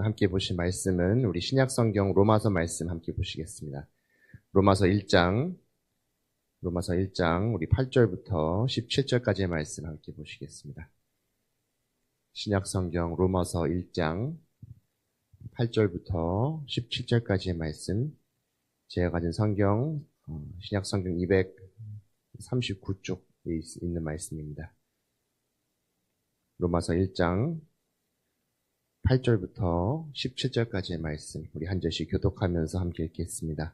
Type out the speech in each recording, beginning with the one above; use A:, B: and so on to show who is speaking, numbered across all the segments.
A: 함께 보실 말씀은 우리 신약성경 로마서 말씀 함께 보시겠습니다. 로마서 1장 우리 8절부터 17절까지의 말씀 함께 보시겠습니다. 신약성경 로마서 1장 8절부터 17절까지의 말씀, 제가 가진 성경 신약성경 239쪽에 있는 말씀입니다. 로마서 1장 8절부터 17절까지의 말씀, 우리 한 절씩 교독하면서 함께 읽겠습니다.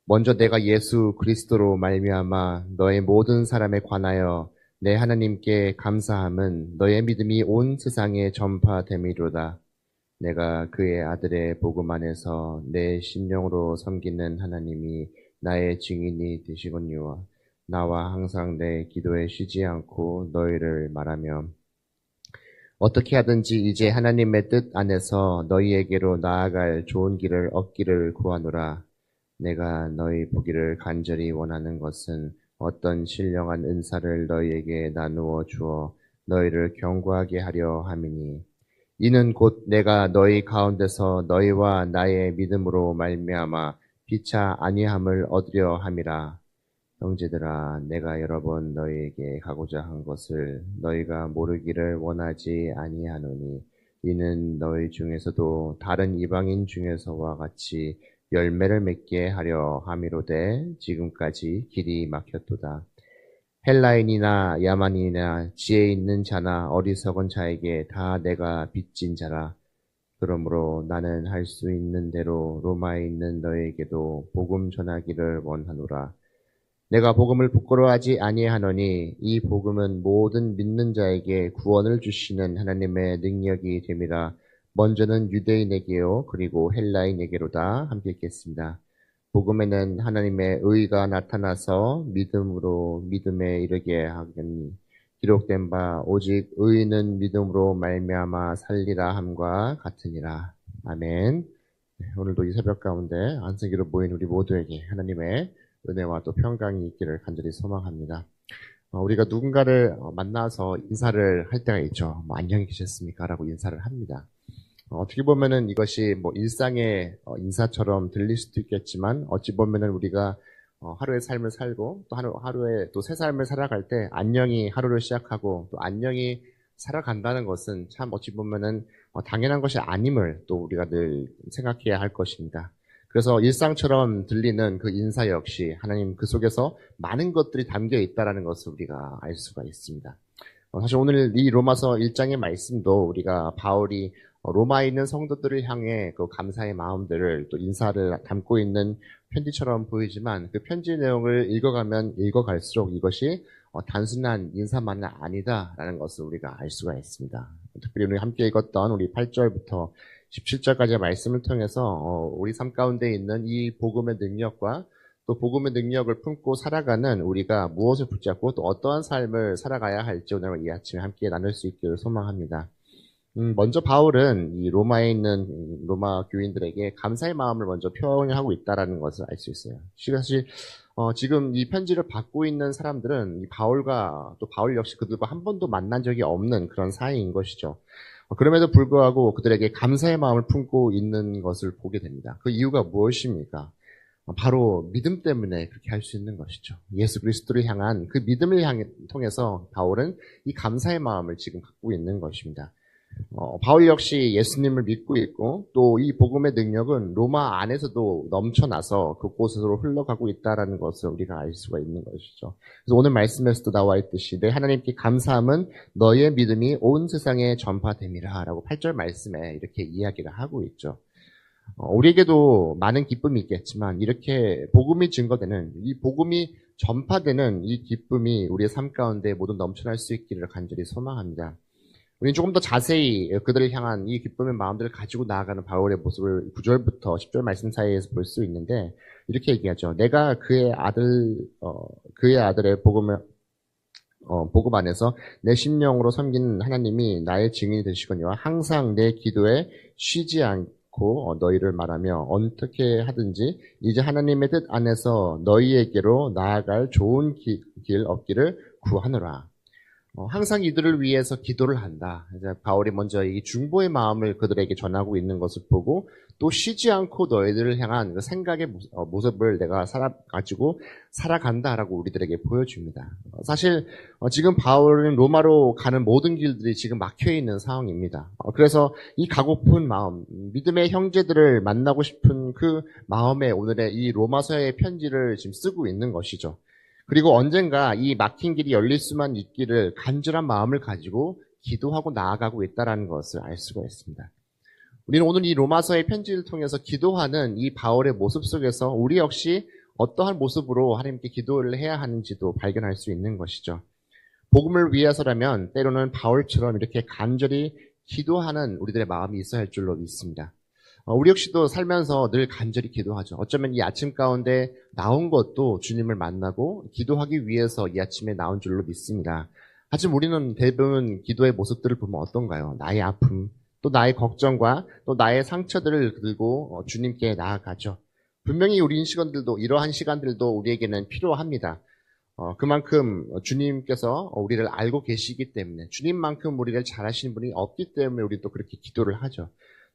A: 먼저 내가 예수 그리스도로 말미암아 너의 모든 사람에 관하여 내 하나님께 감사함은 너의 믿음이 온 세상에 전파됨이로다. 내가 그의 아들의 복음 안에서 내 심령으로 섬기는 하나님이 나의 증인이 되시거니와 나와 항상 내 기도에 쉬지 않고 너희를 말하며 어떻게 하든지 이제 하나님의 뜻 안에서 너희에게로 나아갈 좋은 길을 얻기를 구하노라. 내가 너희 보기를 간절히 원하는 것은 어떤 신령한 은사를 너희에게 나누어 주어 너희를 견고하게 하려 함이니 이는 곧 내가 너희 가운데서 너희와 나의 믿음으로 말미암아 피차 아니함을 얻으려 함이라. 형제들아, 내가 여러 번 너희에게 가고자 한 것을 너희가 모르기를 원하지 아니하노니 이는 너희 중에서도 다른 이방인 중에서와 같이 열매를 맺게 하려 함이로되 지금까지 길이 막혔도다. 헬라인이나 야만인이나 지혜 있는 자나 어리석은 자에게 다 내가 빚진 자라. 그러므로 나는 할 수 있는 대로 로마에 있는 너에게도 복음 전하기를 원하노라. 내가 복음을 부끄러워하지 아니하노니 이 복음은 모든 믿는 자에게 구원을 주시는 하나님의 능력이 됨이라. 먼저는 유대인에게요 그리고 헬라인에게로다. 함께 읽겠습니다. 복음에는 하나님의 의가 나타나서 믿음으로 믿음에 이르게 하겠니 기록된 바 오직 의인은 믿음으로 말미암아 살리라 함과 같으니라. 아멘. 오늘도 이 새벽 가운데 안식일로 모인 우리 모두에게 하나님의 은혜와 또 평강이 있기를 간절히 소망합니다. 우리가 누군가를 만나서 인사를 할 때가 있죠. 안녕히 계셨습니까? 라고 인사를 합니다. 어떻게 보면은 이것이 일상의 인사처럼 들릴 수도 있겠지만 어찌 보면은 우리가 하루의 삶을 살고 또 하루에 또 새 삶을 살아갈 때 안녕히 하루를 시작하고 또 안녕히 살아간다는 것은 참 어찌 보면은 당연한 것이 아님을 또 우리가 늘 생각해야 할 것입니다. 그래서 일상처럼 들리는 그 인사 역시 하나님 그 속에서 많은 것들이 담겨 있다는 것을 우리가 알 수가 있습니다. 사실 오늘 이 로마서 1장의 말씀도 우리가 바울이 로마에 있는 성도들을 향해 그 감사의 마음들을 또 인사를 담고 있는 편지처럼 보이지만 그 편지 내용을 읽어가면 읽어갈수록 이것이 단순한 인사만은 아니다라는 것을 우리가 알 수가 있습니다. 특별히 우리 함께 읽었던 우리 8절부터 17절까지의 말씀을 통해서 우리 삶 가운데 있는 이 복음의 능력과 또 복음의 능력을 품고 살아가는 우리가 무엇을 붙잡고 또 어떠한 삶을 살아가야 할지 오늘 이 아침에 함께 나눌 수 있기를 소망합니다. 먼저 바울은 이 로마에 있는 로마 교인들에게 감사의 마음을 먼저 표현하고 있다는 것을 알 수 있어요. 사실 지금 이 편지를 받고 있는 사람들은 이 바울과 또 바울 역시 그들과 한 번도 만난 적이 없는 그런 사이인 것이죠. 그럼에도 불구하고 그들에게 감사의 마음을 품고 있는 것을 보게 됩니다. 그 이유가 무엇입니까? 바로 믿음 때문에 그렇게 할 수 있는 것이죠. 예수 그리스도를 향한 그 믿음을 통해서 바울은 이 감사의 마음을 지금 갖고 있는 것입니다. 바울 역시 예수님을 믿고 있고 또 이 복음의 능력은 로마 안에서도 넘쳐나서 그곳으로 흘러가고 있다는 것을 우리가 알 수가 있는 것이죠. 그래서 오늘 말씀에서도 나와 있듯이 내 하나님께 감사함은 너의 믿음이 온 세상에 전파됨이라 라고 8절 말씀에 이렇게 이야기를 하고 있죠. 우리에게도 많은 기쁨이 있겠지만 이렇게 복음이 증거되는 이 복음이 전파되는 이 기쁨이 우리의 삶 가운데 모두 넘쳐날 수 있기를 간절히 소망합니다. 우리는 조금 더 자세히 그들을 향한 이 기쁨의 마음들을 가지고 나아가는 바울의 모습을 9절부터 10절 말씀 사이에서 볼 수 있는데 이렇게 얘기하죠. 내가 그의 아들의 복음 안에서 내 심령으로 섬기는 하나님이 나의 증인이 되시거니와 항상 내 기도에 쉬지 않고 너희를 말하며 어떻게 하든지 이제 하나님의 뜻 안에서 너희에게로 나아갈 좋은 길 얻기를 구하노라. 항상 이들을 위해서 기도를 한다. 이제 바울이 먼저 이 중보의 마음을 그들에게 전하고 있는 것을 보고 또 쉬지 않고 너희들을 향한 그 생각의 모습을 내가 가지고 살아간다라고 우리들에게 보여줍니다. 사실 지금 바울은 로마로 가는 모든 길들이 지금 막혀 있는 상황입니다. 그래서 이 가고픈 마음, 믿음의 형제들을 만나고 싶은 그 마음에 오늘의 이 로마서의 편지를 지금 쓰고 있는 것이죠. 그리고 언젠가 이 막힌 길이 열릴 수만 있기를 간절한 마음을 가지고 기도하고 나아가고 있다는 것을 알 수가 있습니다. 우리는 오늘 이 로마서의 편지를 통해서 기도하는 이 바울의 모습 속에서 우리 역시 어떠한 모습으로 하나님께 기도를 해야 하는지도 발견할 수 있는 것이죠. 복음을 위해서라면 때로는 바울처럼 이렇게 간절히 기도하는 우리들의 마음이 있어야 할 줄로 믿습니다. 우리 역시도 살면서 늘 간절히 기도하죠. 어쩌면 이 아침 가운데 나온 것도 주님을 만나고 기도하기 위해서 이 아침에 나온 줄로 믿습니다. 하지만 우리는 대부분 기도의 모습들을 보면 어떤가요? 나의 아픔, 또 나의 걱정과 또 나의 상처들을 들고 주님께 나아가죠. 분명히 우리 시간들도 이러한 시간들도 우리에게는 필요합니다. 그만큼 주님께서 우리를 알고 계시기 때문에 주님만큼 우리를 잘 아시는 분이 없기 때문에 우리 또 그렇게 기도를 하죠.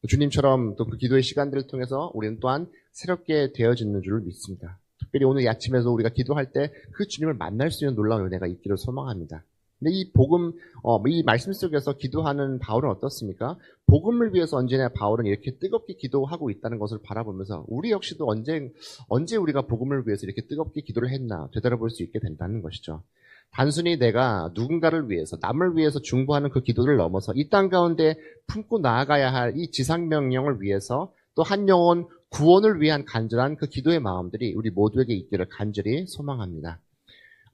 A: 주님처럼 또 그 기도의 시간들을 통해서 우리는 또한 새롭게 되어지는 줄 믿습니다. 특별히 오늘 이 아침에도 우리가 기도할 때 그 주님을 만날 수 있는 놀라운 은혜가 있기를 소망합니다. 근데 이 복음, 이 말씀 속에서 기도하는 바울은 어떻습니까? 복음을 위해서 언제나 바울은 이렇게 뜨겁게 기도하고 있다는 것을 바라보면서 우리 역시도 언제 우리가 복음을 위해서 이렇게 뜨겁게 기도를 했나 되돌아볼 수 있게 된다는 것이죠. 단순히 내가 누군가를 위해서, 남을 위해서 중보하는 그 기도를 넘어서 이 땅 가운데 품고 나아가야 할 이 지상명령을 위해서 또 한 영혼 구원을 위한 간절한 그 기도의 마음들이 우리 모두에게 있기를 간절히 소망합니다.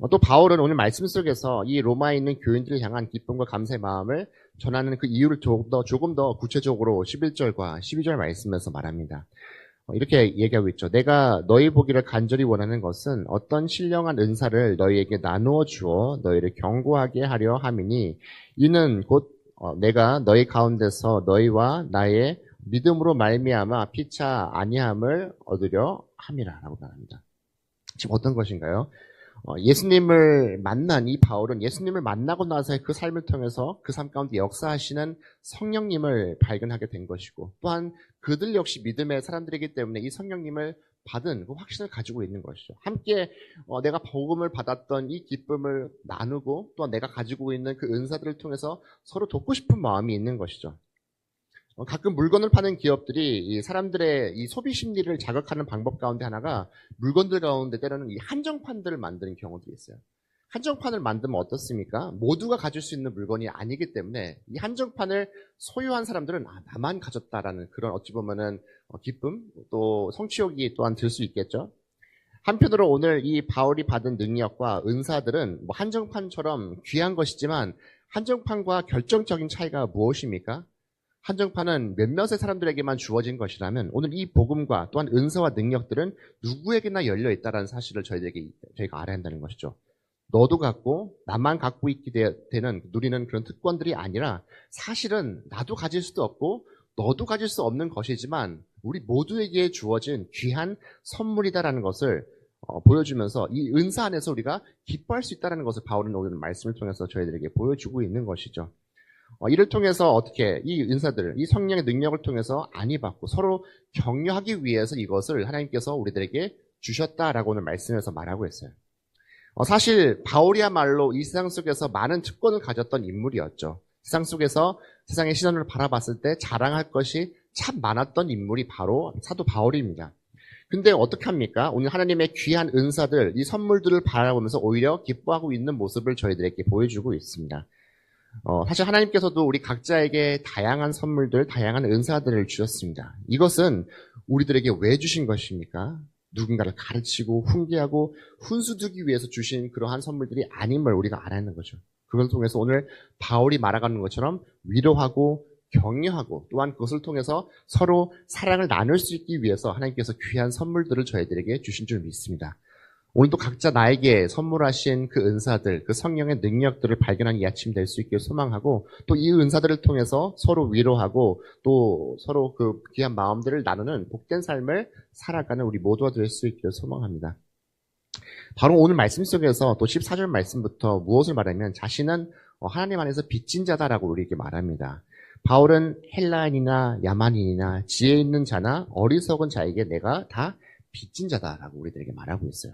A: 또 바울은 오늘 말씀 속에서 이 로마에 있는 교인들을 향한 기쁨과 감사의 마음을 전하는 그 이유를 조금 더 구체적으로 11절과 12절 말씀에서 말합니다. 이렇게 얘기하고 있죠. 내가 너희 보기를 간절히 원하는 것은 어떤 신령한 은사를 너희에게 나누어 주어 너희를 경고하게 하려 함이니 이는 곧 내가 너희 가운데서 너희와 나의 믿음으로 말미암아 피차 아니함을 얻으려 함이라라고 말합니다. 지금 어떤 것인가요? 예수님을 만난 이 바울은 예수님을 만나고 나서의 그 삶을 통해서 그 삶 가운데 역사하시는 성령님을 발견하게 된 것이고 또한 그들 역시 믿음의 사람들이기 때문에 이 성령님을 받은 그 확신을 가지고 있는 것이죠. 함께 내가 복음을 받았던 이 기쁨을 나누고 또한 내가 가지고 있는 그 은사들을 통해서 서로 돕고 싶은 마음이 있는 것이죠. 가끔 물건을 파는 기업들이 이 사람들의 이 소비 심리를 자극하는 방법 가운데 하나가 물건들 가운데 때로는 이 한정판들을 만드는 경우도 있어요. 한정판을 만들면 어떻습니까? 모두가 가질 수 있는 물건이 아니기 때문에 이 한정판을 소유한 사람들은 나만 가졌다라는 그런 어찌 보면은 기쁨 또 성취욕이 또한 들 수 있겠죠. 한편으로 오늘 이 바울이 받은 능력과 은사들은 뭐 한정판처럼 귀한 것이지만 한정판과 결정적인 차이가 무엇입니까? 한정판은 몇몇의 사람들에게만 주어진 것이라면 오늘 이 복음과 또한 은사와 능력들은 누구에게나 열려 있다는 사실을 저희가 알아야 한다는 것이죠. 너도 갖고 나만 갖고 있게 되는 누리는 그런 특권들이 아니라 사실은 나도 가질 수도 없고 너도 가질 수 없는 것이지만 우리 모두에게 주어진 귀한 선물이다라는 것을 보여주면서 이 은사 안에서 우리가 기뻐할 수 있다는 것을 바울은 오늘 말씀을 통해서 저희들에게 보여주고 있는 것이죠. 이를 통해서 어떻게 이 은사들, 이 성령의 능력을 통해서 안위받고 서로 격려하기 위해서 이것을 하나님께서 우리들에게 주셨다라고 오늘 말씀에서 말하고 있어요. 사실 바울이야말로 이 세상 속에서 많은 특권을 가졌던 인물이었죠. 세상 속에서 세상의 시선을 바라봤을 때 자랑할 것이 참 많았던 인물이 바로 사도 바울입니다. 근데 어떻게 합니까? 오늘 하나님의 귀한 은사들, 이 선물들을 바라보면서 오히려 기뻐하고 있는 모습을 저희들에게 보여주고 있습니다. 사실 하나님께서도 우리 각자에게 다양한 선물들, 다양한 은사들을 주셨습니다. 이것은 우리들에게 왜 주신 것입니까? 누군가를 가르치고 훈계하고 훈수두기 위해서 주신 그러한 선물들이 아님을 우리가 알아야 하는 거죠. 그걸 통해서 오늘 바울이 말아가는 것처럼 위로하고 격려하고 또한 그것을 통해서 서로 사랑을 나눌 수 있기 위해서 하나님께서 귀한 선물들을 저희들에게 주신 줄 믿습니다. 오늘도 각자 나에게 선물하신 그 은사들, 그 성령의 능력들을 발견하는 이 아침 될 수 있길 소망하고 또 이 은사들을 통해서 서로 위로하고 또 서로 그 귀한 마음들을 나누는 복된 삶을 살아가는 우리 모두가 될 수 있길 소망합니다. 바로 오늘 말씀 속에서 또 14절 말씀부터 무엇을 말하면 자신은 하나님 안에서 빚진 자다라고 우리에게 말합니다. 바울은 헬라인이나 야만인이나 지혜 있는 자나 어리석은 자에게 내가 다 빚진 자다라고 우리들에게 말하고 있어요.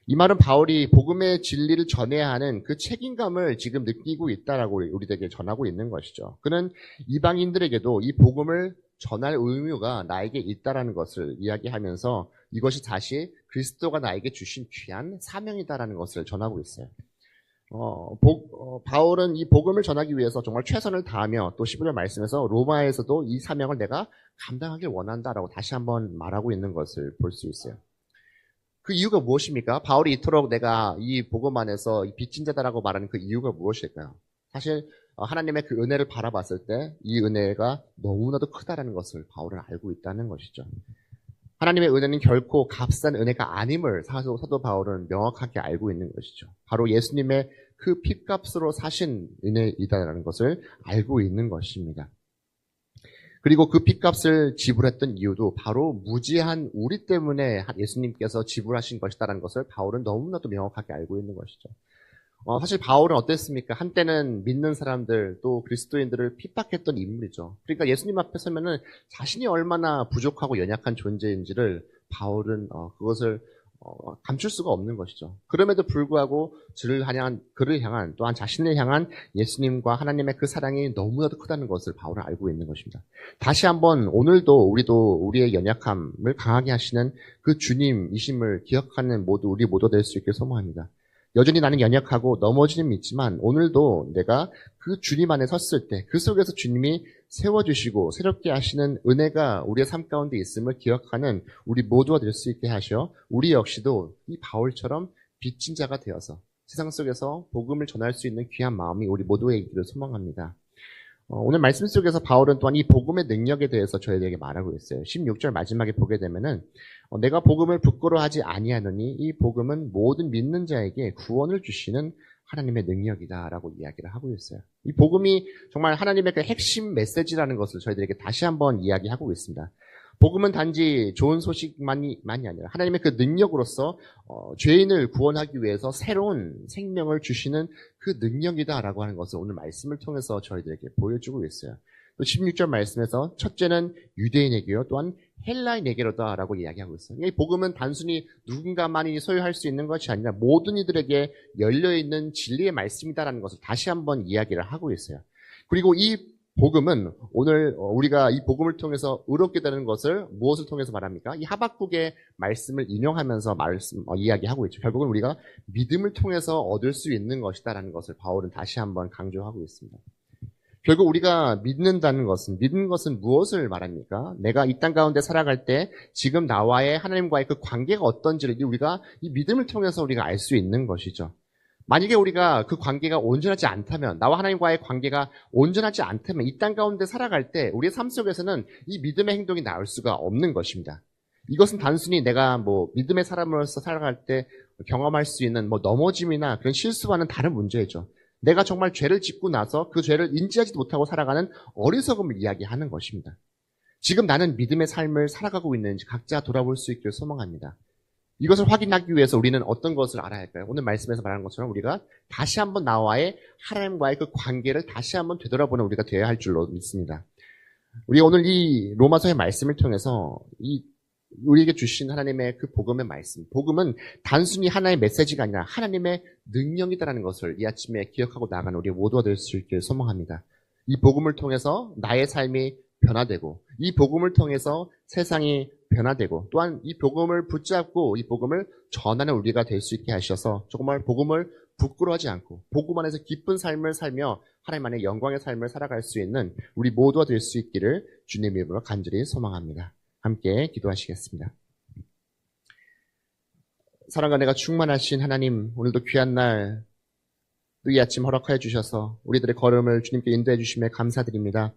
A: 이 말은 바울이 복음의 진리를 전해야 하는 그 책임감을 지금 느끼고 있다라고 우리들에게 전하고 있는 것이죠. 그는 이방인들에게도 이 복음을 전할 의무가 나에게 있다라는 것을 이야기하면서 이것이 다시 그리스도가 나에게 주신 귀한 사명이다라는 것을 전하고 있어요. 바울은 이 복음을 전하기 위해서 정말 최선을 다하며 또 11절 말씀에서 로마에서도 이 사명을 내가 감당하길 원한다라고 다시 한번 말하고 있는 것을 볼 수 있어요. 그 이유가 무엇입니까? 바울이 이토록 내가 이 복음 안에서 빚진 자다라고 말하는 그 이유가 무엇일까요? 사실 하나님의 그 은혜를 바라봤을 때 이 은혜가 너무나도 크다라는 것을 바울은 알고 있다는 것이죠. 하나님의 은혜는 결코 값싼 은혜가 아님을 사도 바울은 명확하게 알고 있는 것이죠. 바로 예수님의 그 핏값으로 사신 은혜이다라는 것을 알고 있는 것입니다. 그리고 그 핏값을 지불했던 이유도 바로 무지한 우리 때문에 예수님께서 지불하신 것이다라는 것을 바울은 너무나도 명확하게 알고 있는 것이죠. 사실 바울은 어땠습니까? 한때는 믿는 사람들 또 그리스도인들을 핍박했던 인물이죠. 그러니까 예수님 앞에 서면은 자신이 얼마나 부족하고 연약한 존재인지를 바울은 그것을 감출 수가 없는 것이죠. 그럼에도 불구하고 그를 향한 또한 자신을 향한 예수님과 하나님의 그 사랑이 너무나도 크다는 것을 바울은 알고 있는 것입니다. 다시 한번 오늘도 우리의 연약함을 강하게 하시는 그 주님이심을 기억하는 우리 모두 될 수 있게 소망합니다. 여전히 나는 연약하고 넘어지는 있지만 오늘도 내가 그 주님 안에 섰을 때 그 속에서 주님이 세워주시고 새롭게 하시는 은혜가 우리의 삶 가운데 있음을 기억하는 우리 모두가 될 수 있게 하셔 우리 역시도 이 바울처럼 빚진 자가 되어서 세상 속에서 복음을 전할 수 있는 귀한 마음이 우리 모두의 있기를 소망합니다. 오늘 말씀 속에서 바울은 또한 이 복음의 능력에 대해서 저희에게 말하고 있어요. 16절 마지막에 보게 되면은 내가 복음을 부끄러워하지 아니하노니 이 복음은 모든 믿는 자에게 구원을 주시는 하나님의 능력이다라고 이야기를 하고 있어요. 이 복음이 정말 하나님의 그 핵심 메시지라는 것을 저희들에게 다시 한번 이야기하고 있습니다. 복음은 단지 좋은 소식만이 아니라 하나님의 그 능력으로서 죄인을 구원하기 위해서 새로운 생명을 주시는 그 능력이다라고 하는 것을 오늘 말씀을 통해서 저희들에게 보여주고 있어요. 또 16절 말씀에서 첫째는 유대인에게요 또한 헬라인에게로다라고 이야기하고 있어요. 이 복음은 단순히 누군가만이 소유할 수 있는 것이 아니라 모든 이들에게 열려있는 진리의 말씀이다라는 것을 다시 한번 이야기를 하고 있어요. 그리고 이 복음은 오늘 우리가 이 복음을 통해서 의롭게 되는 것을 무엇을 통해서 말합니까? 이 하박국의 말씀을 인용하면서 이야기하고 있죠. 결국은 우리가 믿음을 통해서 얻을 수 있는 것이다라는 것을 바울은 다시 한번 강조하고 있습니다. 결국 우리가 믿는 것은 무엇을 말합니까? 내가 이 땅 가운데 살아갈 때 지금 나와의 하나님과의 그 관계가 어떤지를 우리가 이 믿음을 통해서 우리가 알 수 있는 것이죠. 만약에 우리가 그 관계가 온전하지 않다면, 나와 하나님과의 관계가 온전하지 않다면 이 땅 가운데 살아갈 때 우리의 삶 속에서는 이 믿음의 행동이 나올 수가 없는 것입니다. 이것은 단순히 내가 믿음의 사람으로서 살아갈 때 경험할 수 있는 넘어짐이나 그런 실수와는 다른 문제죠. 내가 정말 죄를 짓고 나서 그 죄를 인지하지도 못하고 살아가는 어리석음을 이야기하는 것입니다. 지금 나는 믿음의 삶을 살아가고 있는지 각자 돌아볼 수 있기를 소망합니다. 이것을 확인하기 위해서 우리는 어떤 것을 알아야 할까요? 오늘 말씀에서 말하는 것처럼 우리가 다시 한번 나와의 하나님과의 그 관계를 다시 한번 되돌아보는 우리가 되어야 할 줄로 믿습니다. 우리가 오늘 이 로마서의 말씀을 통해서 우리에게 주신 하나님의 그 복음의 말씀, 복음은 단순히 하나의 메시지가 아니라 하나님의 능력이다라는 것을 이 아침에 기억하고 나아가는 우리 모두가 될 수 있기를 소망합니다. 이 복음을 통해서 나의 삶이 변화되고 이 복음을 통해서 세상이 변화되고 또한 이 복음을 붙잡고 이 복음을 전하는 우리가 될 수 있게 하셔서 정말 복음을 부끄러워하지 않고 복음 안에서 기쁜 삶을 살며 하나님 안의 영광의 삶을 살아갈 수 있는 우리 모두가 될 수 있기를 주님의 이름으로 간절히 소망합니다. 함께 기도하시겠습니다. 사랑과 내가 충만하신 하나님, 오늘도 귀한 날 또 이 아침 허락하여 주셔서 우리들의 걸음을 주님께 인도해 주심에 감사드립니다.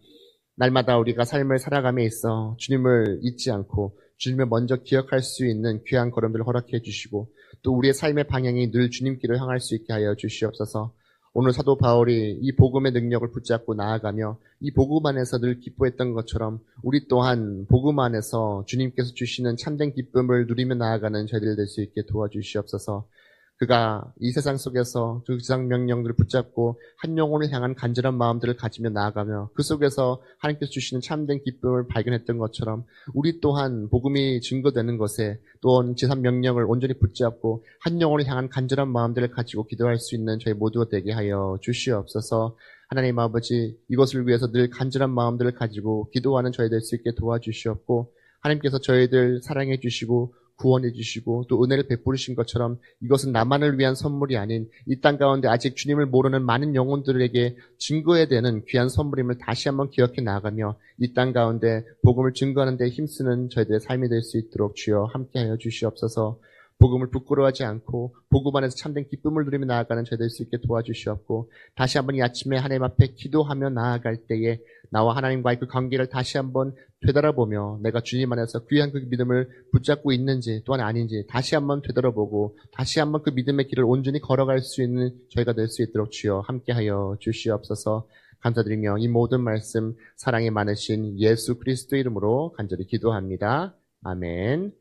A: 날마다 우리가 삶을 살아감에 있어 주님을 잊지 않고 주님을 먼저 기억할 수 있는 귀한 걸음들을 허락해 주시고 또 우리의 삶의 방향이 늘 주님께로 향할 수 있게 하여 주시옵소서. 오늘 사도 바울이 이 복음의 능력을 붙잡고 나아가며 이 복음 안에서 늘 기뻐했던 것처럼 우리 또한 복음 안에서 주님께서 주시는 참된 기쁨을 누리며 나아가는 저희들 될 수 있게 도와주시옵소서. 그가 이 세상 속에서 그 지상 명령들을 붙잡고 한 영혼을 향한 간절한 마음들을 가지며 나아가며 그 속에서 하나님께서 주시는 참된 기쁨을 발견했던 것처럼 우리 또한 복음이 증거되는 것에 또한 지상 명령을 온전히 붙잡고 한 영혼을 향한 간절한 마음들을 가지고 기도할 수 있는 저희 모두가 되게 하여 주시옵소서. 하나님 아버지, 이것을 위해서 늘 간절한 마음들을 가지고 기도하는 저희 될 수 있게 도와주시옵고, 하나님께서 저희들 사랑해 주시고 구원해 주시고 또 은혜를 베푸신 것처럼 이것은 나만을 위한 선물이 아닌 이 땅 가운데 아직 주님을 모르는 많은 영혼들에게 증거해야 되는 귀한 선물임을 다시 한번 기억해 나가며 이 땅 가운데 복음을 증거하는 데 힘쓰는 저희들의 삶이 될 수 있도록 주여 함께하여 주시옵소서. 복음을 부끄러워하지 않고 복음 안에서 참된 기쁨을 누리며 나아가는 저희 될 수 있게 도와주시옵고, 다시 한번 이 아침에 하나님 앞에 기도하며 나아갈 때에 나와 하나님과의 그 관계를 다시 한번 되돌아보며 내가 주님 안에서 귀한 그 믿음을 붙잡고 있는지 또한 아닌지 다시 한번 되돌아보고 다시 한번 그 믿음의 길을 온전히 걸어갈 수 있는 저희가 될 수 있도록 주여 함께하여 주시옵소서. 감사드리며 이 모든 말씀 사랑이 많으신 예수 그리스도 이름으로 간절히 기도합니다. 아멘.